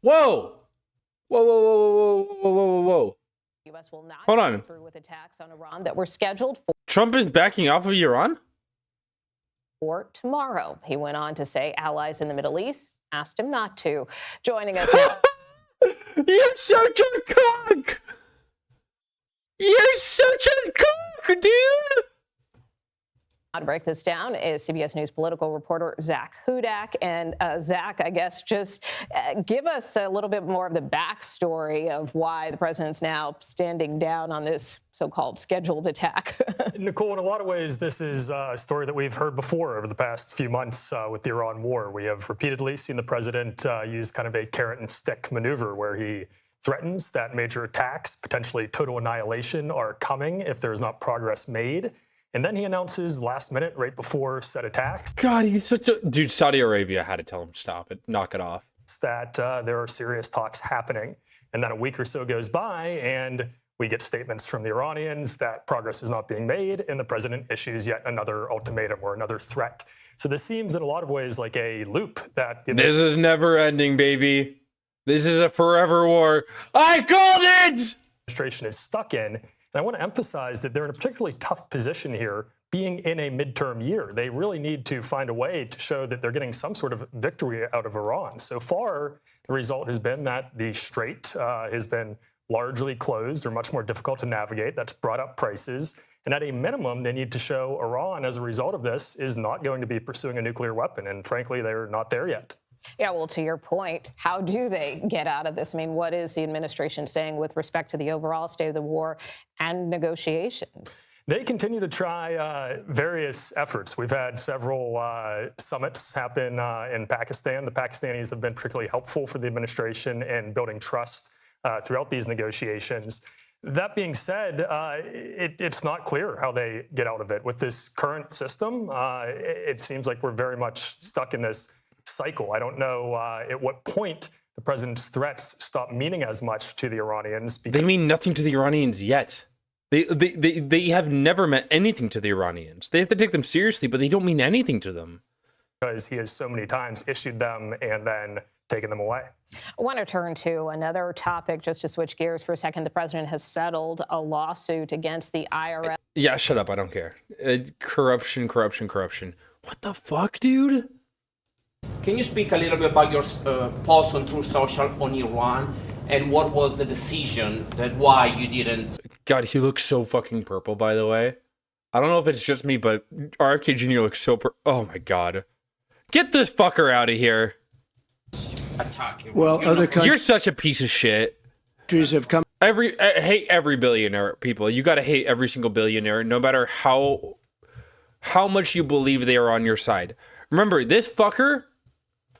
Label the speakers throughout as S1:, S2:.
S1: Whoa! Whoa, whoa, whoa, whoa, whoa, whoa, whoa, whoa.
S2: U.S. will not
S1: Hold
S2: go
S1: on.
S2: through with attacks on Iran that were scheduled
S1: Trump is backing off of Iran?
S2: for tomorrow. He went on to say allies in the Middle East asked him not to. Joining us now.
S1: You're such a cock! You're such a cock, dude!
S2: To break this down is CBS News political reporter Zach Hudak. And Zach, I guess just give us a little bit more of the backstory of why the president's now standing down on this so-called scheduled attack.
S3: Nicole, in a lot of ways, this is a story that we've heard before over the past few months with the Iran war. We have repeatedly seen the president use kind of a carrot and stick maneuver where he threatens that major attacks, potentially total annihilation, are coming if there's not progress made. And then he announces last minute, right before said attacks.
S1: God, he's such a... Dude, Saudi Arabia had to tell him, stop it, knock it off.
S3: That there are serious talks happening. And then a week or so goes by, and we get statements from the Iranians that progress is not being made, and the president issues yet another ultimatum or another threat. So this seems in a lot of ways like a loop that...
S1: This is never ending, baby. This is a forever war. I called it!
S3: Administration is stuck in. And I want to emphasize that they're in a particularly tough position here, being in a midterm year. They really need to find a way to show that they're getting some sort of victory out of Iran. So far, the result has been that the strait has been largely closed or much more difficult to navigate. That's brought up prices. And at a minimum, they need to show Iran, as a result of this, is not going to be pursuing a nuclear weapon. And frankly, they're not there yet.
S2: Yeah, well, to your point, how do they get out of this? I mean, what is the administration saying with respect to the overall state of the war and negotiations?
S3: They continue to try various efforts. We've had several summits happen in Pakistan. The Pakistanis have been particularly helpful for the administration in building trust throughout these negotiations. That being said, it's not clear how they get out of it. With this current system, it seems like we're very much stuck in this cycle. I don't know at what point the president's threats stop meaning as much to the Iranians.
S1: They mean nothing to the Iranians yet. They have never meant anything to the Iranians. They have to take them seriously, but they don't mean anything to them.
S3: Because he has so many times issued them and then taken them away.
S2: I want to turn to another topic, just to switch gears for a second. The president has settled a lawsuit against the IRS.
S1: Yeah, shut up. I don't care. Corruption, corruption, corruption. What the fuck, dude?
S4: Can you speak a little bit about your post on Truth Social on Iran and what was the decision that why you didn't?
S1: God, he looks so fucking purple, by the way. I don't know if it's just me, but RFK Jr. looks so oh my God. Get this fucker out of here.
S4: Attack Iran.
S5: Well, other
S1: You're such a piece of shit.
S5: countries have come.
S1: I hate every billionaire, people. You got to hate every single billionaire, no matter how much you believe they are on your side. Remember, this fucker,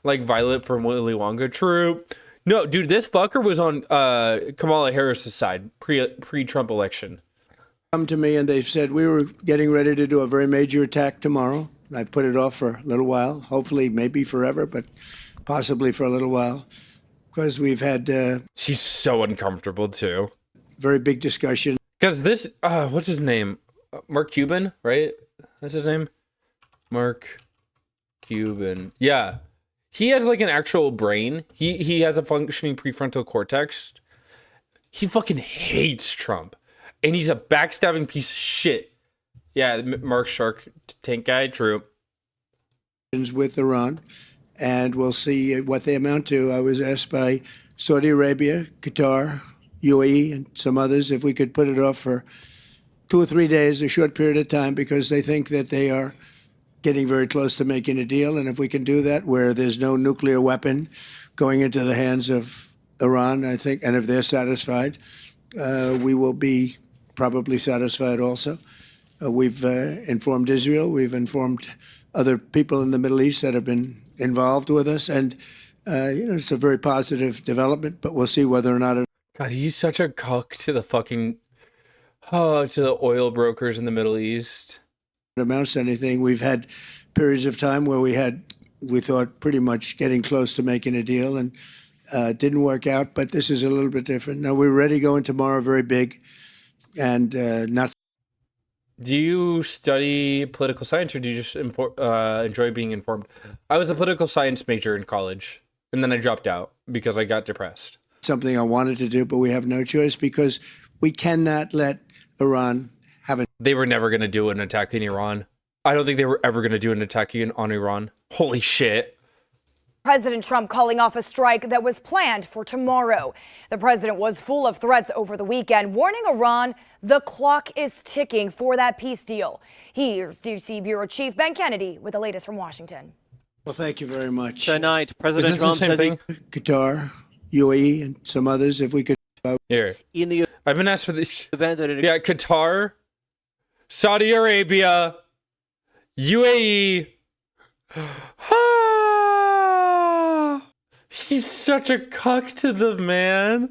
S1: like Violet from Willy Wonka, true. No, dude, this fucker was on Kamala Harris's side pre-Trump election.
S5: Come to me and they've said we were getting ready to do a very major attack tomorrow. I've put it off for a little while, hopefully maybe forever, but possibly for a little while, because we've had
S1: She's so uncomfortable too.
S5: very big discussion.
S1: Because this, what's his name? Mark Cuban, right? That's his name? Mark Cuban. Yeah. He has like an actual brain. He has a functioning prefrontal cortex. He fucking hates Trump. And he's a backstabbing piece of shit. Yeah, Mark Shark tank guy, true.
S5: With Iran, and we'll see what they amount to. I was asked by Saudi Arabia, Qatar, UAE, and some others if we could put it off for 2 or 3 days, a short period of time, because they think that they are getting very close to making a deal. And if we can do that, where there's no nuclear weapon going into the hands of Iran, I think, and if they're satisfied, we will be probably satisfied also. We've informed Israel. We've informed other people in the Middle East that have been involved with us. And, it's a very positive development, but we'll see whether or not it
S1: God, he's such a cuck to the fucking, to the oil brokers in the Middle East.
S5: amounts to anything. We've had periods of time where we thought pretty much getting close to making a deal, and didn't work out, but this is a little bit different. Now, we're ready going tomorrow, very big, and not.
S1: Do you study political science, or do you just enjoy being informed? I was a political science major in college. and then I dropped out because I got depressed.
S5: Something I wanted to do, but we have no choice because we cannot let Iran have an
S1: They were never going to do an attack in Iran. I don't think they were ever going to do an attack on Iran. Holy shit.
S6: President Trump calling off a strike that was planned for tomorrow. The president was full of threats over the weekend, warning Iran the clock is ticking for that peace deal. Here's D.C. Bureau Chief Ben Kennedy with the latest from Washington.
S5: Well, thank you very much.
S7: Tonight,
S1: Is
S7: President
S1: this
S7: Trump
S1: the same
S7: says
S1: thing?
S5: Qatar, UAE, and some others, if we could.
S1: Here.
S7: in the
S1: I've been asked for this.
S7: event that it
S1: Yeah, Qatar, Saudi Arabia, UAE. He's such a cuck to the man.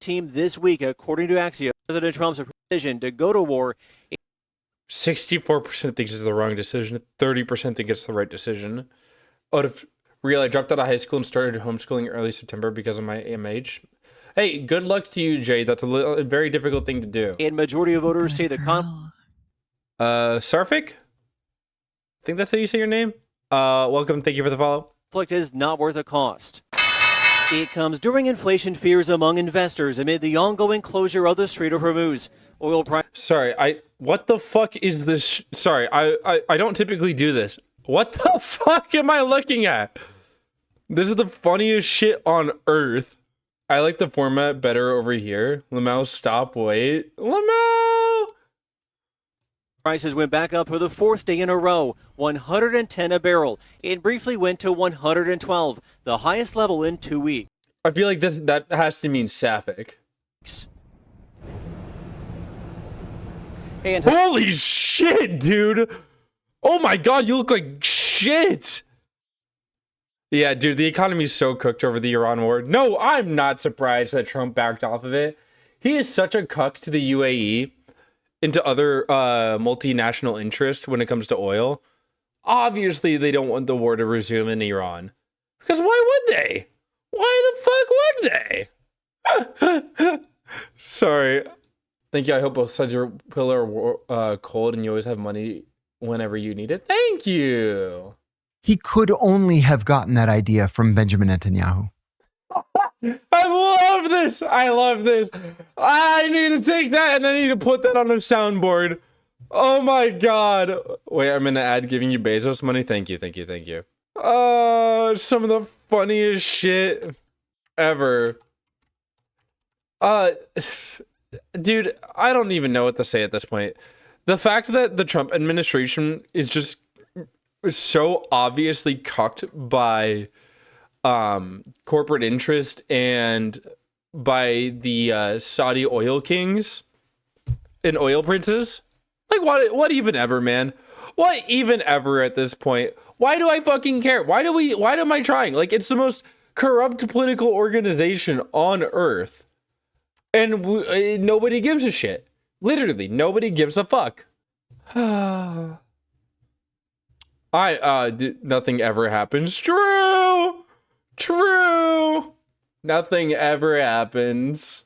S7: team this week, according to Axios, President Trump's decision to go to war
S1: 64% thinks it's the wrong decision. 30% think it's the right decision. Out of real, I dropped out of high school and started homeschooling early September because of my AMH. Hey, good luck to you, Jay. That's a very difficult thing to do.
S7: and majority of voters say the conflict
S1: Sarfik? I think that's how you say your name. Welcome. Thank you for the follow.
S7: is not worth the cost. It comes during inflation fears among investors amid the ongoing closure of the Strait of Hormuz. Oil price
S1: Sorry, what the fuck is this? Sorry, I don't typically do this. What the fuck am I looking at? This is the funniest shit on earth. I like the format better over here. Lamau, stop, wait. Lamau!
S7: prices went back up for the fourth day in a row, 110 a barrel. It briefly went to 112, the highest level in 2 weeks.
S1: I feel like that has to mean sapphic.
S7: And
S1: Holy shit, dude! Oh my god, you look like shit! Yeah, dude, the economy's so cooked over the Iran war. No, I'm not surprised that Trump backed off of it. He is such a cuck to the UAE into other multinational interest when it comes to oil. Obviously, they don't want the war to resume in Iran. Because why would they? Why the fuck would they? Sorry. Thank you. I hope both sides of your pillow are cold and you always have money whenever you need it. Thank you.
S8: He could only have gotten that idea from Benjamin Netanyahu.
S1: I love this. I love this. I need to take that and I need to put that on a soundboard. Oh my god. Wait, I'm in an ad giving you Bezos money. Thank you. Thank you. Thank you. Some of the funniest shit ever. Dude, I don't even know what to say at this point. The fact that the Trump administration is just so obviously cucked by corporate interest and by the Saudi oil kings and oil princes. Like, what even ever, man? What even ever at this point? Why do I fucking care? Why am I trying? Like, it's the most corrupt political organization on earth. And nobody gives a shit. Literally, nobody gives a fuck. Nothing ever happens. True. Nothing ever happens.